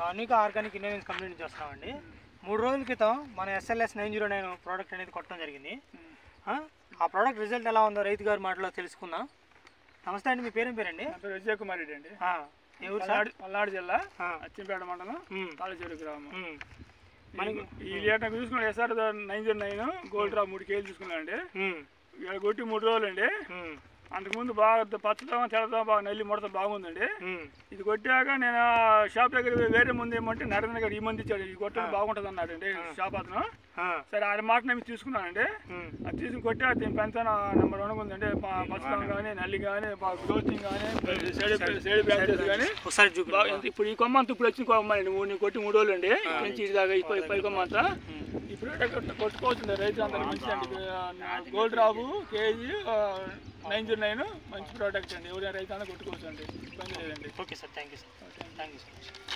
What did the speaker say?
Anika organic innovations company నుంచి వస్తున్నామండి. 3 రోజుల క్రితం మన SLS 909 ప్రోడక్ట్ అనేది కొట్టడం జరిగింది. ఆ ప్రోడక్ట్ రిజల్ట్ ఎలా ఉందో రైతు గారి మాటలో తెలుసుకుందాం. నమస్తే అండి, మీ పేరేం పేరండి? నా పేరు విజయ్ కుమార్ రెడ్డి అండి. పల్నాడు జిల్లా అచ్చంపేట మండలం తాళచేరు గ్రామం. మనకి ఈ లీటర్ చూసుకున్నాడు SR 909 గోల్డ్ డ్రాప్ 3 కేజీలు తీసుకున్నాను అండి. ఇలా కొట్టి 3 రోజులు అండి. అంతకుముందు బాగా పచ్చదనం తెల్లదం బాగా నల్లి ముడత బాగుందండి. ఇది కొట్టాక నేను షాప్ దగ్గర వేరే ముందు ఏమంటే నరేంద్ర గారు ఈ మంది ఇచ్చాడు, ఇది కొట్టడం బాగుంటుంది అన్నాడండి షాప్ అతను. సరే ఆయన మాట నేను తీసుకున్నానండి. అది తీసుకుని కొట్టా దీని పెంచన నెంబర్ 1 ఉందండి. పచ్చదనం కానీ నల్లి కానీ గ్రోతింగ్ కానీ సైడ్ బ్రాంచెస్ కానీ ఇప్పుడు ఈ కొమ్మ అంతా ఇప్పుడు వచ్చిన కొమ్మ అండి. నేను కొట్టి 3 రోజులు అండి పెంచి దాకా పై కొమ్మ అంతా ఇప్పుడు కొట్టుకోవచ్చుంది రైతు అందరికి మంచిదండి. గోల్డ్ డ్రాప్ కేజీ 909 మంచి ప్రోడక్ట్ అండి. ఎవరైనా రైతు అంతా కొట్టుకోవచ్చు అండి, ఇబ్బంది లేదండి. Okay sir, thank you sir.